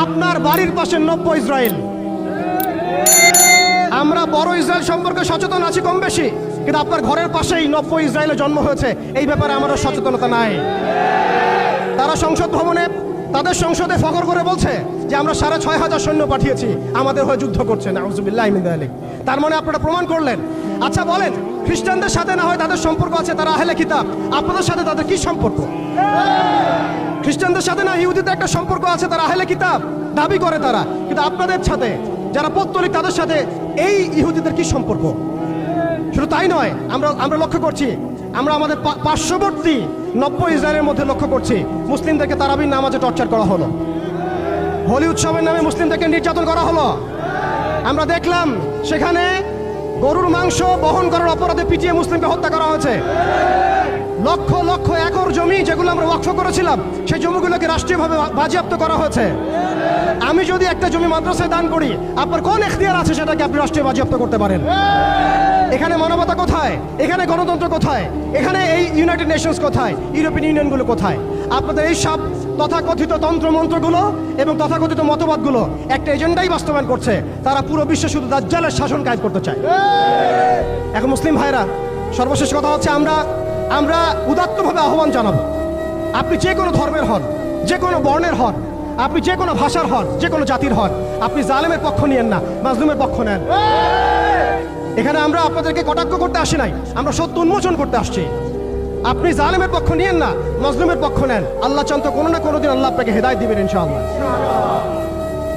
আপনার বাড়ির পাশে নব্য ইসরায়েল। আমরা বড় ইসরায়েল সম্পর্কে সচেতন আছি কম বেশি, কিন্তু আপনার ঘরের পাশেই নব্য ইসরায়েলে জন্ম হয়েছে, এই ব্যাপারে আমাদের সচেতনতা নাই। তারা সংসদ ভবনে তাদের সংসদে ফখর করে বলছে যে আমরা 6,500 সৈন্য পাঠিয়েছি, আমাদের হয়ে যুদ্ধ করছে। নাউজুবিল্লাহি মিন যালিক। তার মানে আপনারা প্রমাণ করলেন। আচ্ছা বলেন, খ্রিস্টানদের সাথে না হয় তাদের সম্পর্ক আছে, তারা আহলে কিতাব, আপনাদের সাথে তাদের কি সম্পর্ক? খ্রিস্টানদের সাথে না ইহুদিদের একটা সম্পর্ক আছে, তারা আহলে কিতাব দাবি করে তারা, কিন্তু আপনাদের সাথে যারা পৌত্তলিক তাদের সাথে এই ইহুদিদের কি সম্পর্ক? শুধু তাই নয়, আমরা লক্ষ্য করছি, আমরা আমাদের পার্শ্ববর্তী নব্য ইসরায়েলের মধ্যে লক্ষ্য করছি মুসলিমদেরকে তারাবির নামাজে টর্চার করা হলো, হোলি উৎসবের নামে মুসলিমদেরকে নির্যাতন করা হলো। আমরা দেখলাম সেখানে গরুর মাংস বহন করার অপরাধে পিটিয়ে মুসলিমকে হত্যা করা হয়েছে। লক্ষ লক্ষ একর জমি যেগুলো আমরা ওয়াকফ করেছিলাম, সেই জমিগুলোকে রাষ্ট্রীয়ভাবে বাজেয়াপ্ত করা হয়েছে। আমি যদি একটা জমি মাদ্রাসায় দান করি, আপনার কোন এখতিয়ার আছে সেটাকে আপনি রাষ্ট্রীয় বাজেয়াপ্ত করতে পারেন? এখানে মানবতা কোথায়? এখানে গণতন্ত্র কোথায়? এখানে এই ইউনাইটেড নেশনস কোথায়? ইউরোপিয়ান ইউনিয়নগুলো কোথায়? আপনাদের এই সব তথাকথিত তন্ত্রমন্ত্রগুলো এবং তথাকথিত মতবাদগুলো একটা এজেন্ডাই বাস্তবায়ন করছে, তারা পুরো বিশ্বে শুধু দাজ্জালের শাসন কায়েম করতে চায়। এখন মুসলিম ভাইরা, সর্বশেষ কথা হচ্ছে, আমরা উদাত্তভাবে আহ্বান জানাবো, আপনি যে কোনো ধর্মের হন, যে কোনো বর্ণের হন, আপনি যে কোনো ভাষার হন, যে কোনো জাতির হন, আপনি জালেমের পক্ষ নিয়েন না, মাজলুমের পক্ষ নেন। এখানে আমরা আপনাদেরকে কটাক্ষ করতে আসি নাই, আমরা সত্য উন্মোচন করতে আসছি। আপনি জালেমের পক্ষ নিয়েন না, মাজলুমের পক্ষ নেন। আল্লাহ চান তো কোনো না কোনো দিন আল্লাহ আপনাকে হেদায়েত দিবেন ইনশাআল্লাহ।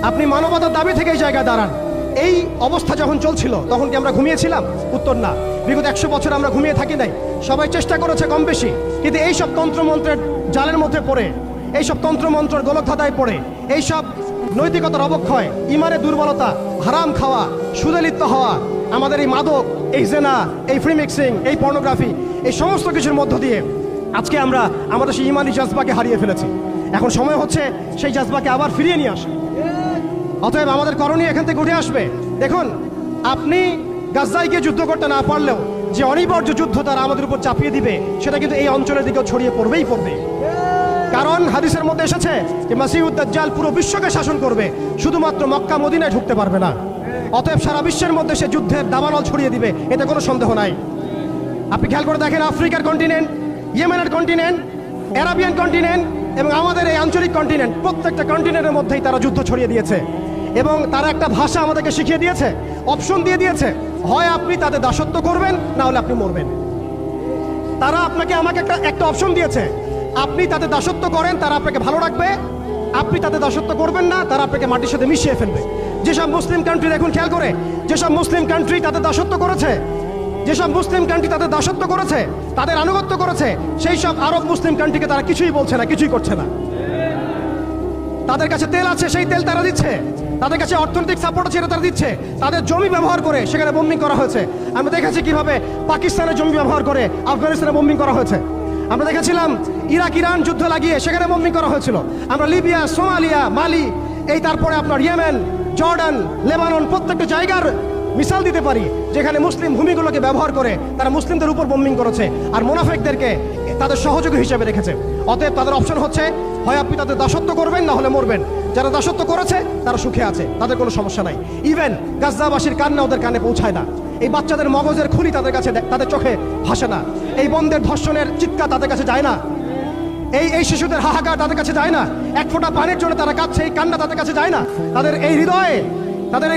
আপনি মানবতার দাবি থেকে এই জায়গায় দাঁড়ান। এই অবস্থা যখন চলছিল তখন কি আমরা ঘুমিয়েছিলাম? উত্তর না। বিগত 100 বছর আমরা ঘুমিয়ে থাকি নাই, সবাই চেষ্টা করেছে কম বেশি, কিন্তু এইসব তন্ত্রমন্ত্রের জালের মধ্যে পড়ে, এইসব তন্ত্রমন্ত্রের গোলকধাঁধায় পড়ে, এইসব নৈতিকতার অবক্ষয়, ইমানের দুর্বলতা, হারাম খাওয়া, সুদে লিপ্ত হওয়া, আমাদের এই মাদক, এই জেনা, এই ফ্রি মিক্সিং, এই পর্নোগ্রাফি, এই সমস্ত কিছুর মধ্য দিয়ে আজকে আমরা আমাদের সেই ইমানি জাজবাকে হারিয়ে ফেলেছি। এখন সময় হচ্ছে সেই জাজবাকে আবার ফিরিয়ে নিয়ে আসা। অতএব আমাদের করণীয় এখান থেকে উঠে আসবে। দেখুন, আপনি গাজায় গিয়ে যুদ্ধ করতে না পারলেও যে অনিবার্য যুদ্ধ তারা আমাদের উপর চাপিয়ে দিবে, সেটা কিন্তু এই অঞ্চলের দিকেও ছড়িয়ে পড়বেই পড়বে। কারণ হাদিসের মধ্যে এসেছে যে মাসিহুদ দাজ্জাল পুরো বিশ্বকে শাসন করবে, শুধুমাত্র মক্কা মদিনায় ঢুকতে পারবে না। অতএব সারা বিশ্বের মধ্যে সে যুদ্ধের দাবানল ছড়িয়ে দিবে, এতে কোনো সন্দেহ নাই। আপনি খেয়াল করে দেখেন, আফ্রিকার কন্টিনেন্ট, ইয়েমেনের কন্টিনেন্ট, আরাবিয়ান কন্টিনেন্ট এবং আমাদের এই আঞ্চলিক কন্টিনেন্ট, প্রত্যেকটা কন্টিনেন্টের মধ্যেই তারা যুদ্ধ ছড়িয়ে দিয়েছে এবং তারা একটা ভাষা আমাদেরকে শিখিয়ে দিয়েছে, অপশন দিয়ে দিয়েছে, হয় আপনি তাদের দাসত্ব করবেন, না হলে আপনি মরবেন। তারা আপনাকে আমাকে একটা অপশন দিয়েছে, আপনি তাদের দাসত্ব করেন, তারা আপনাকে ভালো রাখবে, আপনি তাদের দাসত্ব করবেন না, তারা আপনাকে মাটির সাথে মিশিয়ে ফেলবে। যেসব মুসলিম কান্ট্রি, দেখুন খেয়াল করে, যেসব মুসলিম কান্ট্রি তাদের দাসত্ব করেছে, যেসব মুসলিম কান্ট্রি তাদের দাসত্ব করেছে, তাদের আনুগত্য করেছে, সেই সব আরব মুসলিম কান্ট্রিকে তারা কিছুই বলছে না, কিছুই করছে না। তাদের কাছে তেল আছে, সেই তেল তারা দিচ্ছে, তাদের কাছে অর্থনৈতিক সাপোর্ট আছে, তারা দিচ্ছে। তাদের জমি ব্যবহার করে সেখানে বোম্বিং করা হয়েছে। আমরা দেখেছি কিভাবে পাকিস্তানের জমি ব্যবহার করে আফগানিস্তানে বোম্বিং করা হয়েছে। আমরা দেখেছিলাম ইরাক ইরান যুদ্ধ লাগিয়ে সেখানে বোম্বিং করা হয়েছিল। আমরা লিবিয়া, সোমালিয়া, মালি, এই তারপরে আপনার ইয়েমেন, জর্ডান, লেবানন, প্রত্যেকটা জায়গার মিসাল দিতে পারি যেখানে মুসলিম ভূমিগুলোকে ব্যবহার করে তারা মুসলিমদের উপর বোম্বিং করেছে আর মুনাফিকদেরকে তাদের সহযোগী হিসেবে রেখেছে। অতএব তাদের অপশন হচ্ছে, হয় আপনি তাদের দাসত্ব করবেন, না হলে মরবেন। যারা দাসত্ব করেছে তারা সুখে আছে, তাদের কোনো সমস্যা নাই। ইভেন গাজ্জাবাসীর কান্না ওদের কানে পৌঁছায় না, এই বাচ্চাদের মগজের খুলি তাদের কাছে, তাদের চোখে ভাসে না, এই বন্ধের ধর্ষণের চিৎকার তাদের কাছে যায় না, এই শিশুদের হাহাকার তাদের কাছে যায় না, এক ফোঁটা পানির জন্য তারা কাঁদছে, এই কান্না তাদের কাছে যায় না। তাদের এই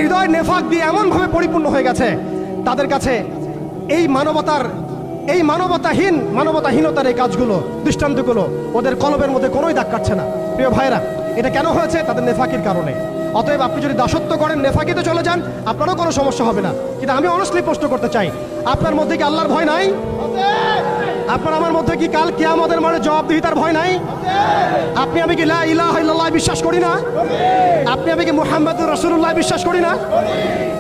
হৃদয় নেফাক দিয়ে এমনভাবে পরিপূর্ণ হয়ে গেছে, তাদের কাছে এই মানবতাহীনতার এই কাজগুলো, দৃষ্টান্তগুলো ওদের কলবের মধ্যে কোনোই দাগ কাটছে না। প্রিয় ভাইরা, এটা কেন হয়েছে? তাদের নেফাকির কারণে। অতএব আপনি যদি দাসত্ব করেন, নেফাকিতে চলে যান, আপনারও কোনো সমস্যা হবে না। কিন্তু আমি অনেস্টলি প্রশ্ন করতে চাই, আপনার মধ্যে কি আল্লাহর ভয় নাই? আপনার আমার মধ্যে কি কাল কিয়ামতের মাঠে জবাবদিহিতার ভয় নাই? আপনি আমি কি লা ইলাহা ইল্লাল্লাহ বিশ্বাস করি না? আপনি আমি কি মুহাম্মদুর রাসূলুল্লাহ বিশ্বাস করি না?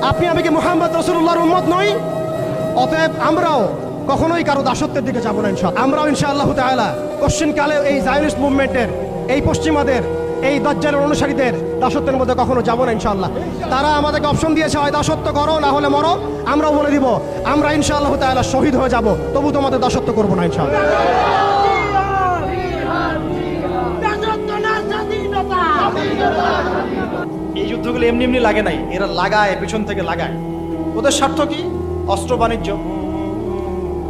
আপনি আমি কি মুহাম্মদ রাসূলুল্লাহর উম্মত নই? অতএব আমরাও কখনোই কারো দাসত্বের দিকে যাবো না ইনশাআল্লাহ। আমরাও ইনশাআল্লাহ তাআলা কোশ্চিনকালে এই জায়নিস্ট মুভমেন্টের, এই পশ্চিমাদের, এই দাজ্জালের অনুসারীদের দাসত্বের মধ্যে কখনো যাবো না ইনশাআল্লাহ। তারা আমাদেরকে অপশন দিয়েছে, হয় দাসত্ব করো, না হলে মরো। আমরাও বলে দিব, আমরা ইনশাআল্লাহ তাআলা শহীদ হয়ে যাব, তবু তোমাদের দাসত্ব করবো না ইনশাআল্লাহ। দাসত্ব না স্বাধীনতা। এই যুদ্ধগুলো এমনি এমনি লাগে নাই, এরা লাগায়, পেছন থেকে লাগায়। ওদের স্বার্থ কি? অস্ত্র বাণিজ্য।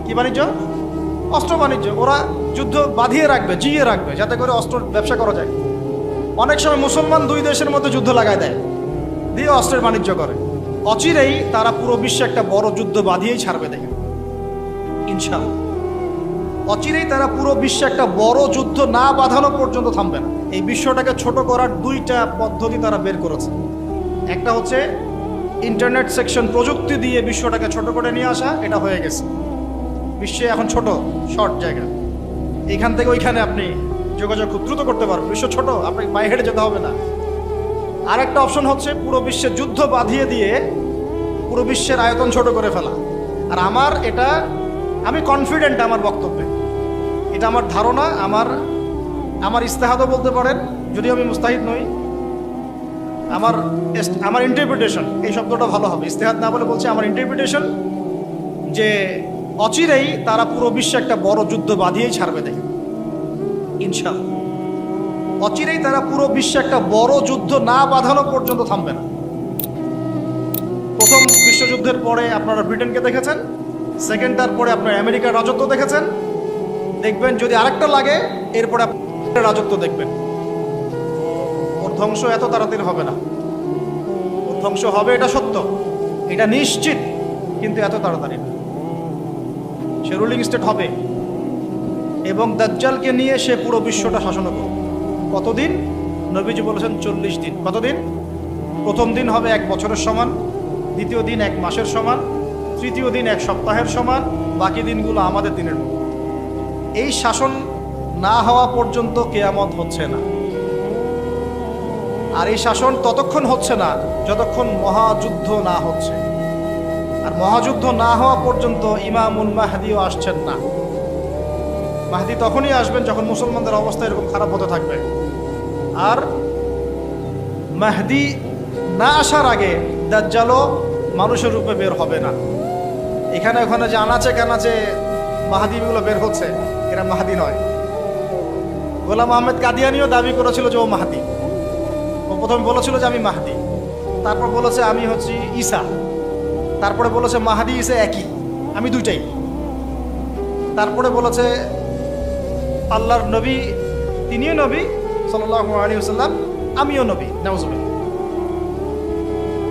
কি বাণিজ্য? অস্ত্র বাণিজ্য। ওরা যুদ্ধ বাঁধিয়ে রাখবে, জিয়ে রাখবে, যাতে করে অস্ত্র ব্যবসা করা যায়। অনেক সময় মুসলমান দুই দেশের মধ্যে যুদ্ধ লাগায় দেয়, দিয়ে অস্ত্রের বাণিজ্য করে। অচিরেই তারা পুরো বিশ্বে একটা বড় যুদ্ধ বাঁধিয়েই ছাড়বে, দেখেন ইনশাআল্লাহ। অচিরেই তারা পুরো বিশ্বে একটা বড় যুদ্ধ না বাঁধানো পর্যন্ত থামবে না। এই বিশ্বটাকে ছোট করার দুইটা পদ্ধতি তারা বের করেছে। একটা হচ্ছে ইন্টারনেট সেকশন, প্রযুক্তি দিয়ে বিশ্বটাকে ছোট করে নিয়ে আসা, এটা হয়ে গেছে। বিশ্বে এখন ছোট, শর্ট জায়গা, এখান থেকে ওইখানে আপনি যোগাযোগ খুব দ্রুত করতে পারবেন। বিশ্ব ছোট, আপনাকে পায়ে হেঁটে যেতে হবে না। আরেকটা অপশন হচ্ছে পুরো বিশ্বে যুদ্ধ বাঁধিয়ে দিয়ে পুরো বিশ্বের আয়তন ছোট করে ফেলা। আর আমি কনফিডেন্ট আমার বক্তব্যে, এটা আমার ধারণা, আমার ইস্তেহাদও বলতে পারেন, যদিও আমি মুস্তাহিদ নই। আমার ইন্টারপ্রিটেশন, এই শব্দটা ভালো হবে, ইস্তেহাদ না বলে বলছি আমার ইন্টারপ্রিটেশন, যে অচিরেই তারা পুরো বিশ্বে একটা বড় যুদ্ধ বাঁধিয়েই ছাড়বে, দেখেন ইনশাআল্লাহ। অচিরেই তারা পুরো বিশ্বে একটা বড় যুদ্ধ না বাঁধানো পর্যন্ত থামবে না। প্রথম বিশ্বযুদ্ধের পরে আপনারা ব্রিটেনকে দেখেছেন, সেকেন্ডটার পরে আপনার আমেরিকার রাজত্ব দেখেছেন, দেখবেন যদি আরেকটা লাগে এরপরে আপনার রাজত্ব দেখবেন। ওর ধ্বংস এত তাড়াতাড়ি হবে না, ওর ধ্বংস হবে, এটা সত্য, এটা নিশ্চিত, কিন্তু এত তাড়াতাড়ি না। সে রুলিং স্টেট হবে এবং দাজ্জালকে নিয়ে সে পুরো বিশ্বটা শাসন করবে। কতদিন? নবীজি বলেছেন 40 দিন। কতদিন? প্রথম দিন হবে 1 বছরের সমান, দ্বিতীয় দিন 1 মাসের সমান, তৃতীয় দিন 1 সপ্তাহের সমান, বাকি দিনগুলো আমাদের দিনের মতো। এই শাসন না হওয়া পর্যন্ত কিয়ামত হচ্ছে না। আর এই শাসন ততক্ষণ হচ্ছে না যতক্ষণ মহাযুদ্ধ না হচ্ছে। আর মহাযুদ্ধ না হওয়া পর্যন্ত ইমামুল মাহদিও আসছেন না। মাহদি তখনই আসবেন যখন মুসলমানদের অবস্থা এরকম খারাপ হতে থাকবে। আর মাহদি না আসার আগে দাজ্জালও মানুষের রূপে বের হবে না। এখানে ওখানে যে আনাচে কানাচে মাহাদিগুলো বের হচ্ছে, এরা মাহাদি নয়। গোলাম আহমেদ কাদিয়ানিও দাবি করেছিল যে ও মাহাদি। ও প্রথমে বলেছিল যে আমি মাহাদি, তারপর বলেছে আমি হচ্ছি ঈসা, তারপরে বলেছে মাহাদি ঈসা একই, আমি দুইটাই। তারপরে বলেছে আল্লাহর নবী, তিনিও নবী সাল্লাল্লাহু আলাইহি ওয়াসাল্লাম, আমিও নবী, নাউজুবিল্লাহ।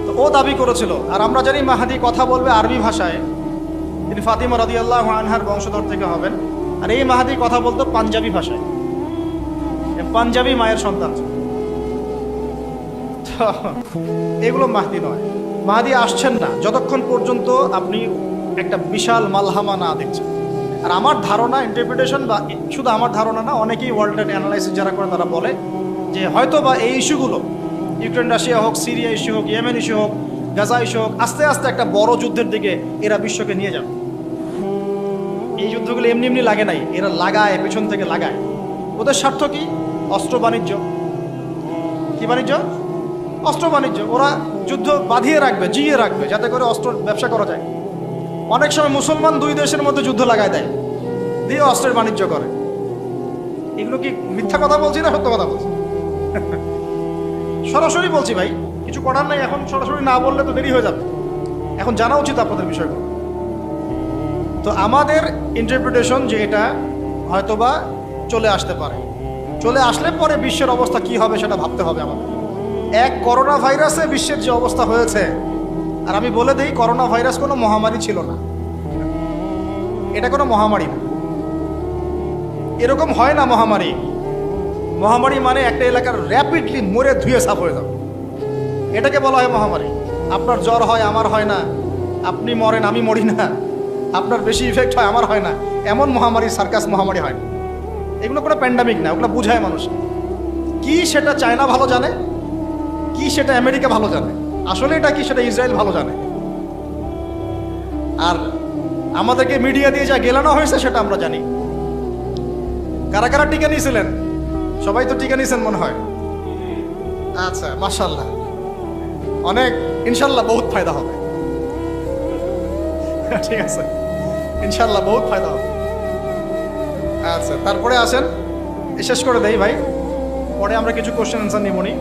তো ও দাবি করেছিল। আর আমরা জানি মাহাদি কথা বলবে আরবি ভাষায়, তিনি ফাতিমা রাদিয়াল্লাহু আনহার বংশধর থেকে হবেন। আর এই মাহাদি কথা বলতো পাঞ্জাবি ভাষায়, পাঞ্জাবি মায়ের সন্তান। এগুলো মাহদি নয়। মাহদি আসছেন না যতক্ষণ পর্যন্ত আপনি একটা বিশাল মালহামা না দেখছেন। আর আমার ধারণা, ইন্টারপ্রিটেশন, বা শুধু আমার ধারণা না, অনেকেই ওয়ার্ল্ডের অ্যানালাইসিস যারা করে তারা বলে যে হয়তো বা এই ইস্যুগুলো, ইউক্রেন রাশিয়া হোক, সিরিয়া ইস্যু হোক, ইয়েমেন ইস্যু হোক, গাজা ইস্যু হোক, আস্তে আস্তে একটা বড় যুদ্ধের দিকে এরা বিশ্বকে নিয়ে যাবে। এই যুদ্ধগুলো এমনি এমনি লাগে নাই, এরা লাগায়, পেছন থেকে লাগায়। ওদের স্বার্থ কি? অস্ত্র বাণিজ্য। কি বাণিজ্য? অস্ত্র বাণিজ্য। ওরা যুদ্ধ বাঁধিয়ে রাখবে, জিয়ে রাখবে, যাতে করে অস্ত্র ব্যবসা করা যায়। অনেক সময় মুসলমান দুই দেশের মধ্যে যুদ্ধ লাগায় দেয়, দিয়ে অস্ত্রের বাণিজ্য করে। এগুলো কি মিথ্যা কথা বলছি না সত্য কথা বলছি? সরাসরি বলছি ভাই, কিছু করার নাই। এখন সরাসরি না বললে তো দেরি হয়ে যাবে, এখন জানা উচিত আপনাদের বিষয়গুলো। তো আমাদের ইন্টারপ্রিটেশন যে এটা হয়তোবা চলে আসতে পারে, চলে আসলে পরে বিশ্বের অবস্থা কি হবে সেটা ভাবতে হবে আমাদের। করোনা ভাইরাসে বিশ্বের যে অবস্থা হয়েছে, আর আমি বলে দিই, করোনা ভাইরাস কোনো মহামারী ছিল না, এটা কোনো মহামারী না। এরকম হয় না মহামারী। মহামারী মানে একটা এলাকার র্যাপিডলি মরে ধুয়ে সাফ হয়ে যাবে, এটাকে বলা হয় মহামারী। আপনার জ্বর হয়, আমার হয় না, আপনি মরেন, আমি মরি না, আপনার বেশি ইফেক্ট হয়, আমার হয় না, এমন মহামারী, সার্কাস মহামারী হয় না। এগুলো কোনো প্যান্ডামিক না, ওগুলো বুঝায় মানুষ কি সেটা চায়না ভালো জানে, কি সেটা আমেরিকা ভালো জানে, আসলে এটা কি সেটা ইসরায়েল ভালো জানে। আর আমাদেরকে মিডিয়া দিয়ে যা গেলানো হয়েছে সেটা আমরা জানি। কারা কারা টিকা নিয়েছিলেন? সবাই তো টিকা নিয়েছেন মনে হয়। আচ্ছা, মাশাআল্লাহ, অনেক, ইনশাল্লাহ বহুত ফায়দা হবে। ঠিক আছে, ইনশাল্লাহ বহুত ফায়দা হবে। আচ্ছা, তারপরে আসেন, শেষ করে দেই ভাই, পরে আমরা কিছু কোশ্চেন অ্যান্সার নিবনি।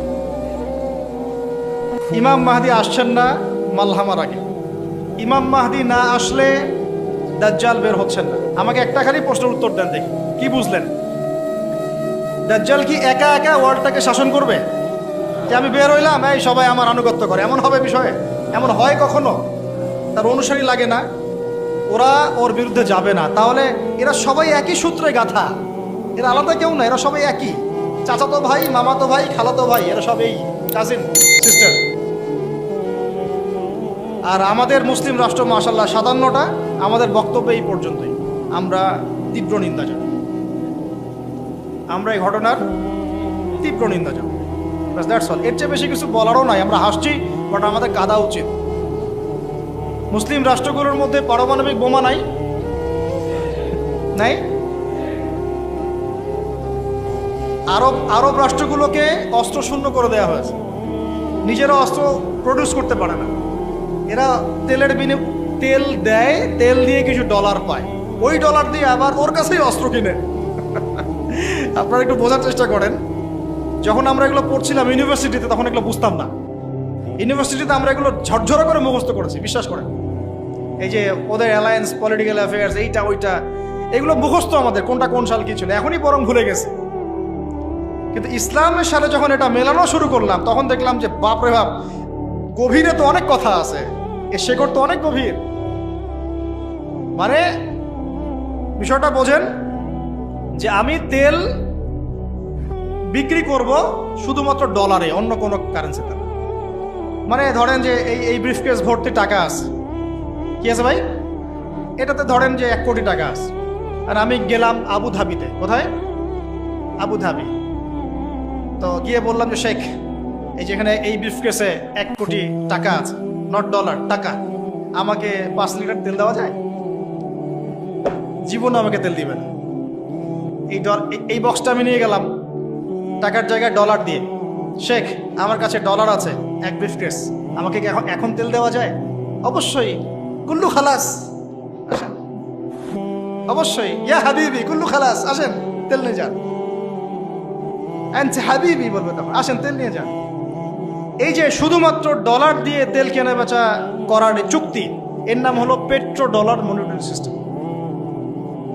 ইমাম মাহদি আসছেন না মালহামার আগে। ইমাম মাহদি না আসলে দাজ্জাল বের হচ্ছেন না। আমাকে একটা খালি প্রশ্নের উত্তর দেন দেখি, কি বুঝলেন? দাজ্জাল কি একা একা ওয়ার্ল্ডটাকে শাসন করবে? যে আমি বের হইলাম, এই সবাই আমার আনুগত্য করে, এমন হবে বিষয়ে? এমন হয় কখনো? তার অনুসারী লাগে না? ওরা ওর বিরুদ্ধে যাবে না। তাহলে এরা সবাই একই সূত্রে গাথা, এরা আলাদা কেউ না, এরা সবাই একই। চাচাতো ভাই, মামাতো ভাই, খালাতো ভাই, এরা সবাই কাজিন সিস্টার। আর আমাদের মুসলিম রাষ্ট্র মাশাআল্লাহ 57টা, আমাদের বক্তব্য এই পর্যন্তই। আমরা তীব্র নিন্দা জানাই, আমরা এই ঘটনার তীব্র নিন্দা জানাই। বাস দ্যাটস অল। এর চেয়ে বেশি কিছু বলারও নাই। আমরা হাসছি, বাট আমাদের কাঁদা উচিত। মুসলিম রাষ্ট্রগুলোর মধ্যে পারমাণবিক বোমা নাই, নাই। আরব রাষ্ট্রগুলোকে অস্ত্র শূন্য করে দেওয়া হয়েছে, নিজেরা অস্ত্র প্রডিউস করতে পারে না। এরা তেল দেয়, তেল দিয়ে কিছু ডলার পায়, ওই ডলার দিয়ে আবার ওর কাছেই অস্ত্র কিনে। আপনারা একটু বোঝার চেষ্টা করেন। যখন আমরা এগুলো পড়ছিলাম ইউনিভার্সিটিতে, তখন এগুলো বুঝতাম না। ইউনিভার্সিটিতে আমরা এগুলো ঝরঝরা করে মুখস্থ করেছি, বিশ্বাস করেন। এই যে ওদের অ্যালায়েন্স, পলিটিক্যাল অ্যাফেয়ার্স, এইটা ওইটা, এগুলো মুখস্থ আমাদের, কোনটা কোন সাল কি ছিল, এখনই বরং ভুলে গেছে। কিন্তু ইসলামের সাথে যখন এটা মেলানো শুরু করলাম, তখন দেখলাম যে বাপরে বাপ, গভীরে তো অনেক কথা আছে, এর শেকড় তো অনেক গভীর। মানে বিষয়টা বোঝেন যে আমি তেল বিক্রি করব শুধুমাত্র ডলারে, অন্য কোনো কারেন্সিতে না। মানে ধরেন যে এই ব্রিফকেস ভর্তি টাকা আছে, কি আছে ভাই, এটাতে ধরেন যে 1 কোটি টাকা আছে, আর আমি গেলাম আবুধাবিতে। কোথায়? আবুধাবি। তো গিয়ে বললাম যে শেখ, এই যেখানে এই ব্রিফকেসে 1 কোটি টাকা আছে, নট ডলার, টাকা, আমাকে 5 লিটার তেল দেওয়া যায়? জীবনে আমাকে তেল দিবে না। এই বক্সটা আমি নিয়ে গেলাম টাকার জায়গায় ডলার দিয়ে, শেখ আমার কাছে ডলার আছে 1 ব্রিফকেস, আমাকে কি এখন তেল দেওয়া যায়? অবশ্যই। কুল্লু খালাস, আসেন। অবশ্যই, ইয়া হাবিবি কুল্লু খালাস, আসেন তেল নিয়ে যান। হাবিবি বলবে তখন, আসেন তেল নিয়ে যান। এই যে শুধুমাত্র ডলার দিয়ে তেল কেনা বেচা করার চুক্তি, এর নাম হলো পেট্রো ডলার মনিটরি সিস্টেম।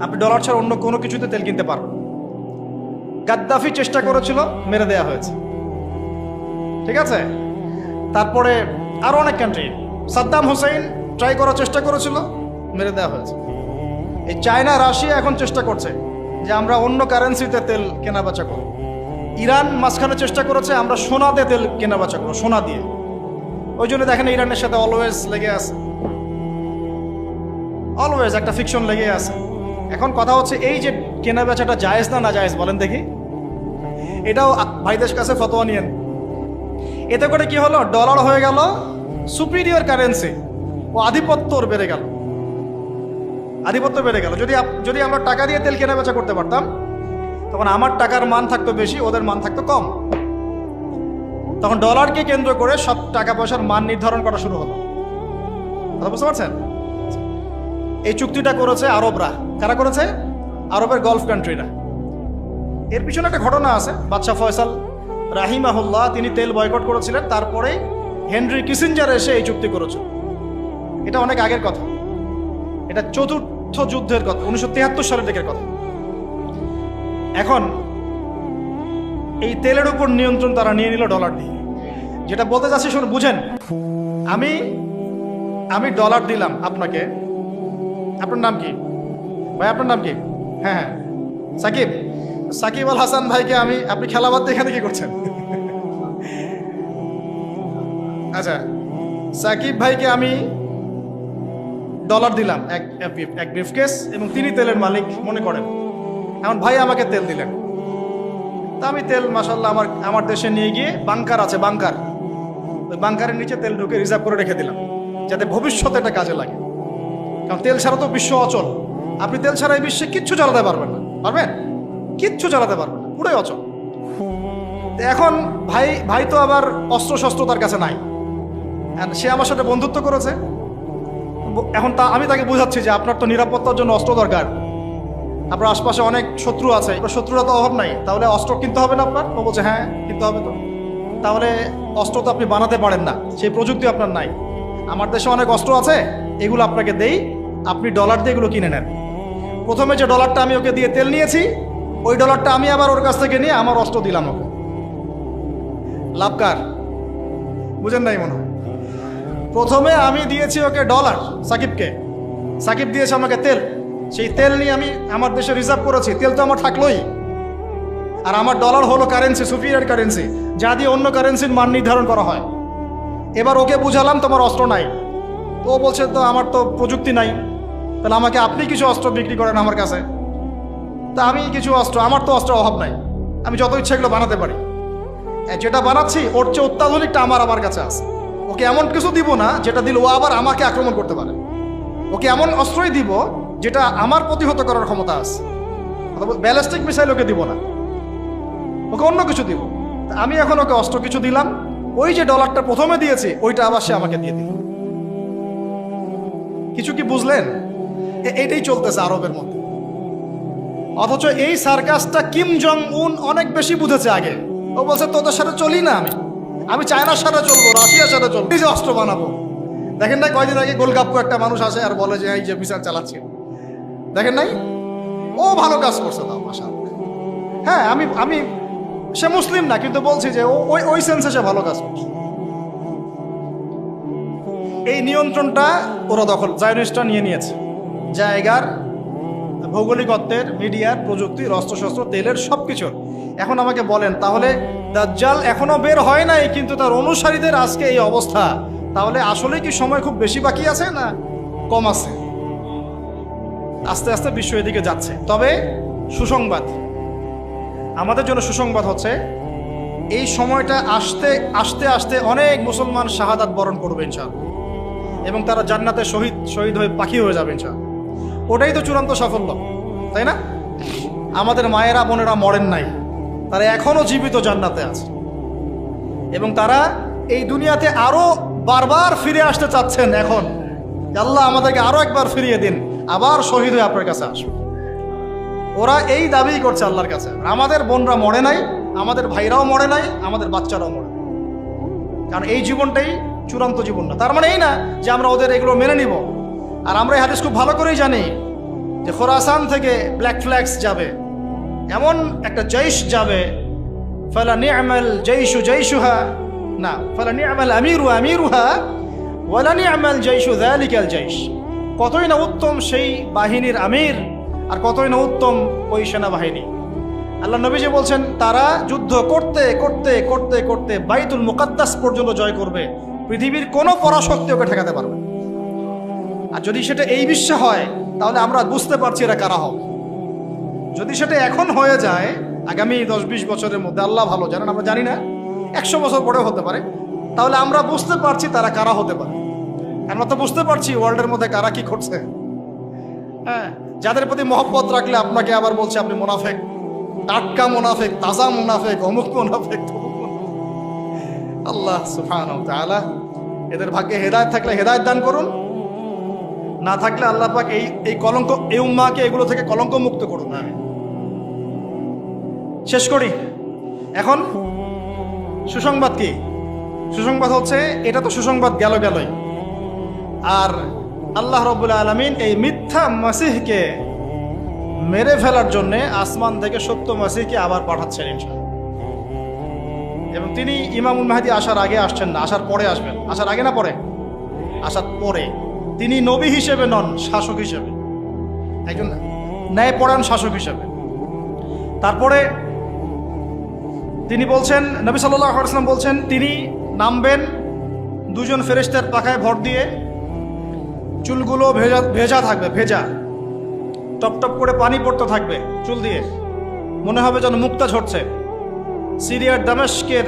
আপনি ডলার ছাড়া অন্য কোনো কিছুতে তেল কিনতে পারবেন। গাদ্দাফি চেষ্টা করেছিল, মেরে দেয়া হয়েছে, ঠিক আছে। তারপরে আরো অনেক কান্ট্রি, সাদ্দাম হোসেন ট্রাই করার চেষ্টা করেছিল, মেরে দেওয়া হয়েছে। এই চায়না, রাশিয়া এখন চেষ্টা করছে যে আমরা অন্য কারেন্সিতে তেল কেনা বেচা করব। ইরান মাঝখানে চেষ্টা করেছে আমরা সোনা দিয়ে তেল কেনা বেচা করবো, সোনা দিয়ে। ওই জন্য দেখেন ইরানের সাথে অলওয়েজ লেগে আছে, অলওয়েজ একটা ফিকশন লেগে আছে। এখন কথা হচ্ছে এই যে কেনা বেচাটা জায়েজ না জায়েজ বলেন দেখি, এটাও ভাইদের কাছে ফতোয়া নিয়েন। এতে করে কি হলো, ডলার হয়ে গেল সুপিরিয়র কারেন্সি, ও আধিপত্য বেড়ে গেল, আধিপত্য বেড়ে গেল। যদি আমরা টাকা দিয়ে তেল কেনা বেচা করতে পারতাম, তখন আমার টাকার মান থাকতো বেশি, ওদের মান থাকতো কম। তখন ডলারকে কেন্দ্র করে সব টাকা পয়সার মান নির্ধারণ করা শুরু হলো। কথা বুঝতে পারছেন? এই চুক্তিটা করেছে আরবরা। কারা করেছে? আরবের গলফ কান্ট্রিরা। এর পিছনে একটা ঘটনা আছে। বাদশাহ ফয়সাল রাহিমাহুল্লাহ তিনি তেল বয়কট করেছিলেন, তারপরে হেনরি কিসিঞ্জার এসে এই চুক্তি করেছে। এটা অনেক আগের কথা, এটা চতুর্থ যুদ্ধের কথা, 1973 সালের দিকের কথা। এখন এই তেলের উপর নিয়ন্ত্রণ তারা নিয়ে নিল ডলার দিয়ে। যেটা বলতে চাচ্ছি শুনুন, বুঝেন। আমি ডলার দিলাম আপনাকে। আপনার নাম কি ভাই? আপনার নাম কি? হ্যাঁ হ্যাঁ, সাকিব। সাকিব আল হাসান ভাইকে আপনি খেলা বাদ দিয়ে এখানে কি করছেন? আচ্ছা, সাকিব ভাইকে আমি ডলার দিলাম এক ব্রিফকেস, এবং তিনি তেলের মালিক মনে করেন। এখন ভাই আমাকে তেল দিলেন, তা আমি তেল মাশাআল্লাহ আমার দেশে নিয়ে গিয়ে বাংকার আছে, বাংকার, ওই বাংকারের নিচে তেল ঢুকে রিজার্ভ করে রেখে দিলাম, যাতে ভবিষ্যতে এটা কাজে লাগে। কারণ তেল ছাড়া তো বিশ্ব অচল। আপনি তেল ছাড়া এই বিশ্বে কিচ্ছু চালাতে পারবেন না, পারবেন? কিচ্ছু চালাতে পারবেন না, পুরোই অচল। এখন ভাই তো আবার অস্ত্র শস্ত্র তার কাছে নাই, সে আমার সাথে বন্ধুত্ব করেছে। এখন আমি তাকে বোঝাচ্ছি যে আপনার তো নিরাপত্তার জন্য অস্ত্র দরকার, আপনার আশপাশে অনেক শত্রু আছে, শত্রুরা তো অভাব নাই, তাহলে অস্ত্র কিনতে হবে না আপনার? ও বলছে হ্যাঁ কিনতে হবে। তো তাহলে অস্ত্র তো আপনি বানাতে পারেন না, সেই প্রযুক্তি আপনার নাই। আমার দেশে অনেক অস্ত্র আছে, এগুলো আপনাকে দেই, আপনি ডলার দিয়ে এগুলো কিনে নেন। প্রথমে যে ডলারটা আমি ওকে দিয়ে তেল নিয়েছি, ওই ডলারটা আমি আবার ওর কাছ থেকে নিয়ে আমার অস্ত্র দিলাম ওকে। লাভকার, বুঝেন নাই মনে হয়? প্রথমে আমি দিয়েছি ওকে ডলার, সাকিবকে, সাকিব দিয়েছে আমাকে তেল, সেই তেল নিয়ে আমি আমার দেশে রিজার্ভ করেছি, তেল তো আমার থাকলোই। আর আমার ডলার হলো কারেন্সি, সুপিরিয়র কারেন্সি, যা দিয়ে অন্য কারেন্সির মান নির্ধারণ করা হয়। এবার ওকে বুঝালাম তোমার অস্ত্র নাই, তো ও বলছে তো আমার তো প্রযুক্তি নাই, তাহলে আমাকে আপনি কিছু অস্ত্র বিক্রি করেন আমার কাছে। তা আমি কিছু অস্ত্র, আমার তো অস্ত্রের অভাব নাই, আমি যত ইচ্ছা এগুলো বানাতে পারি। যেটা বানাচ্ছি ওর চেয়ে অত্যাধুনিকটা আমার কাছে আছে। ওকে এমন কিছু দিব না যেটা দিল ও আবার আমাকে আক্রমণ করতে পারে। ওকে এমন অস্ত্রই দিব যেটা আমার প্রতিহত করার ক্ষমতা আছে। ব্যালিস্টিক মিসাইল ওকে দিব না, ওকে অন্য কিছু দিব। আমি এখন ওকে অস্ত্র কিছু দিলাম, ওই যে ডলারটা প্রথমে দিয়েছি ওইটা আবার সে আমাকে দিয়ে দিল। কিছু কি বুঝলেন? এইটাই চলতেছে আরবের মধ্যে। অথচ এই সার্কাসটা কিম জং উন অনেক বেশি বুঝেছে আগে। ও বলছে তোদের সাথে চলি না, আমি চায়নার সাথে চলবো, রাশিয়ার সাথে চলবো, এই যে অস্ত্র বানাবো। দেখেন নাই কয়দিন আগে গোলগাপ্পু একটা মানুষ আসে আর বলে যে এই যে বিচার চালাচ্ছে, দেখেন নাই? ও ভালো কাজ করছে, তাও মাশাআল্লাহ। হ্যাঁ, আমি সে মুসলিম না, কিন্তু বলছি যে ওই সেন্সে সে ভালো কাজ করছে। এই নিয়ন্ত্রণটা ওরা দখল, জায়নিস্টরা নিয়ে নিয়েছে। জায়গার, ভৌগোলিকত্বের, মিডিয়ার, প্রযুক্তির, অস্ত্রশস্ত্র, তেলের, সব কিছুর। এখন আমাকে বলেন, তাহলে দাজ্জাল এখনো বের হয় নাই কিন্তু তার অনুসারীদের আজকে এই অবস্থা, তাহলে আসলে কি সময় খুব বেশি বাকি আছে না কম আছে? আস্তে আস্তে বিশ্ব এদিকে যাচ্ছে। তবে সুসংবাদ, আমাদের জন্য সুসংবাদ হচ্ছে এই সময়টা আস্তে আস্তে আস্তে অনেক মুসলমান শাহাদাত বরণ করবে ইনশাআল্লাহ, এবং তারা জান্নাতে শহীদ হয়ে পাখি হয়ে যাবে ইনশাআল্লাহ। ওটাই তো চূড়ান্ত সাফল্য, তাই না? আমাদের মায়েরা বোনেরা মরেন নাই, তারা এখনো জীবিত জান্নাতে আছে, এবং তারা এই দুনিয়াতে আরো বারবার ফিরে আসতে চাচ্ছেন। এখন আল্লাহ আমাদেরকে আরো একবার ফিরিয়ে দিন, আবার শহীদ হয়ে আপনার কাছে আসবে। ওরা এই দাবি করছে আল্লাহর কাছে। আমাদের বোনরা মরে নাই, আমাদের ভাইরাও মরে নাই, আমাদের বাচ্চারাও মরে নাই, কারণ এই জীবনটাই চূড়ান্ত জীবন না। তার মানে এই না যে আমরা ওদের এগুলো মেনে নিব। আর আমরা এই হাদিস খুব ভালো করেই জানি যে খোরাসান থেকে ব্ল্যাক ফ্ল্যাগস যাবে, এমন একটা জৈশ যাবে, ফালা নি'মাল জৈশু জৈশুহা, না ফালা নি'মাল আমিরু আমিরুহা ওয়ালা নি'মাল জৈশু যালিকাল জৈশ। কতই না উত্তম সেই বাহিনীর আমির, আর কতই না উত্তম ওই সেনাবাহিনী। আল্লাহ নবীজি বলছেন তারা যুদ্ধ করতে করতে করতে করতে বাইতুল মুকাদ্দাস পর্যন্ত জয় করবে, পৃথিবীর কোনো পরাশক্তি ওকে ঠেকাতে পারবে। আর যদি সেটা এই বিশ্বে হয় তাহলে আমরা বুঝতে পারছি এরা কারা হবে। যদি সেটা এখন হয়ে যায় আগামী 10-20 বছরের মধ্যে, আল্লাহ ভালো জানেন, আমরা জানি না, 100 বছর পরেও হতে পারে, তাহলে আমরা বুঝতে পারছি তারা কারা হতে পারে। আমরা তো বুঝতে পারছি ওয়ার্ল্ডের মধ্যে কারা কি করছে। হ্যাঁ, যাদের প্রতি মহব্বত রাখলে আপনাকে আবার বলছে আপনি মুনাফেক, টাটকা মুনাফেক, তাজা মুনাফেক, অমুক মুনাফেক, তমুক মুনাফেক। আল্লাহ সুবহানাহু ওয়া তাআলা এদের ভাগ্যে হেদায়েত থাকলে হেদায়েত দান করুন, না থাকলে আল্লাহ পাক এই কলঙ্ক, এই উম্মাহকে এগুলো থেকে কলঙ্ক মুক্ত করুন। শেষ করি। এখন সুসংবাদ কি? সুসংবাদ হচ্ছে, এটা তো সুসংবাদ গেলই, আর আল্লাহ রাব্বুল আলামিন এই মিথ্যা মাসিহকে মেরে ফেলার জন্যে আসমান থেকে সত্য মাসিহকে আবার পাঠাচ্ছেন ইনশাআল্লাহ। এবং তিনি ইমামুল মাহদী আসার আগে আসছেন না, আসার পরে আসবেন। আসার আগে না পরে? আসার পরে। তিনি নবী হিসেবে নন, শাসক হিসেবে, একজন ন্যায়পরায়ণ শাসক হিসেবে। তারপরে তিনি বলছেন, নবী সাল্লাল্লাহু আলাইহি ওয়াসাল্লাম বলছেন, তিনি নামবেন 2 ফেরেশতার পাখায় ভর দিয়ে, চুলগুলো ভেজা থাকবে, ভেজা, টপ টপ করে পানি পড়তে থাকবে চুল দিয়ে, মনে হবে যেন মুক্তা ঝরছে। সিরিয়ার দামেস্কের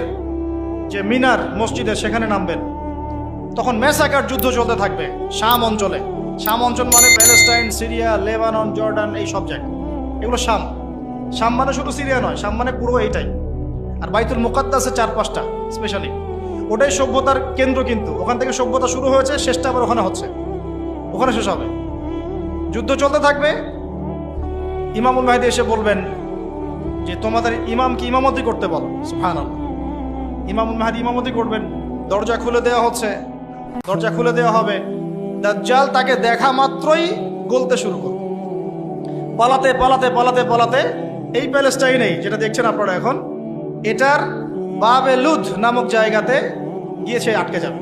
যে মিনার মসজিদে, সেখানে নামবেন। তখন মেসাকার যুদ্ধ চলতে থাকবে শাম অঞ্চলে। শাম অঞ্চল মানে প্যালেস্টাইন, সিরিয়া, লেবানন, জর্ডান, এই সব জায়গা, এগুলো শাম। শাম মানে শুধু সিরিয়া নয়, শাম মানে পুরো এইটাই। আর বাইতুল মুকাদ্দাসে 4-5টা স্পেশালি, ওটাই সভ্যতার কেন্দ্র, কিন্তু ওখান থেকে সভ্যতা শুরু হয়েছে, শেষটা আবার ওখানে হচ্ছে, ওখানে শেষ হবে। যুদ্ধ চলতে থাকবে। ইমামুল মাহদী এসে বলবেন যে তোমাদের ইমাম কি ইমামতি করতে বলো, সুবহানাল্লাহ। ইমামুল মাহদী ইমামতি করবেন, দরজা খুলে দেওয়া হচ্ছে, দরজা খুলে দেওয়া হবে, দাজ্জাল তাকে দেখা মাত্রই গলতে শুরু করবে, পালাতে পালাতে পালাতে পালাতে এই প্যালেস্টাইনেই যেটা দেখছেন আপনারা এখন, এটার বাবে লুদ নামক জায়গাতে গিয়েছে আটকে যাবে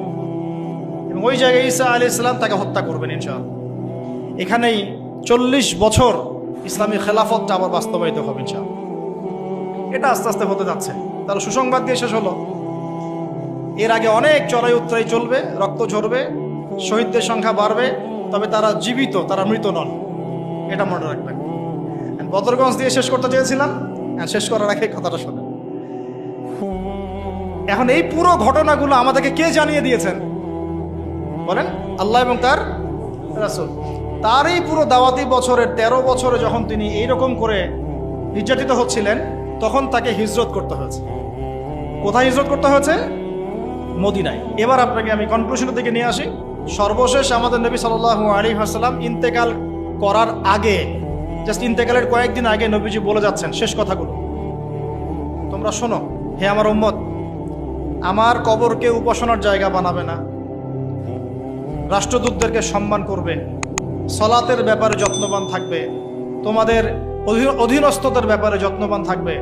এবং ওই জায়গায় ঈসা আলাইহিস সালাম তাকে হত্যা করবেন ইনশাআল্লাহ। এখানেই 40 বছর ইসলামী খেলাফতটা আবার বাস্তবায়িত হবে ইনশাআল্লাহ। এটা আস্তে আস্তে হতে যাচ্ছে, তার সুসংবাদ দিয়ে শেষ হলো। এর আগে অনেক চড়াই উত্তরাই চলবে, রক্ত ঝরবে, শহীদদের সংখ্যা বাড়বে, তবে তারা জীবিত, তারা মৃত নন, এটা মনে রাখবেন। বদরগঞ্জ দিয়ে শেষ করতে চেয়েছিলাম, শেষ করার আগে কথাটা শোনেন। এখন এই পুরো ঘটনাগুলো আমাদেরকে কে জানিয়ে দিয়েছেন বলেন? আল্লাহ এবং তার রাসূল। তার এই পুরো দাওয়াতি বছরের 13 বছরে যখন তিনি এইরকম করে নির্যাতিত হচ্ছিলেন, তখন তাকে হিজরত করতে হয়েছে। কোথায় হিজরত করতে হয়েছে? মদিনায়। এবার আপনাকে আমি কনক্লুশনের দিকে নিয়ে আসি। সর্বশেষ আমাদের নবী সাল্লাল্লাহু আলাইহি ওয়াসাল্লাম ইন্তেকাল করার আগে, জাস্ট ইন্তেকালের কয়েকদিন আগে নবীজি বলে যাচ্ছেন শেষ কথাগুলো, তোমরা শোনো হে আমার উম্মত, আমার কবরকে উপাসনার জায়গা বানাবে না, রাষ্ট্রদূতদেরকে সম্মান করবে, সলাতের ব্যাপারে যত্নবান থাকবে, তোমাদের অধীনস্থদের ব্যাপারে যত্নবান থাকবে,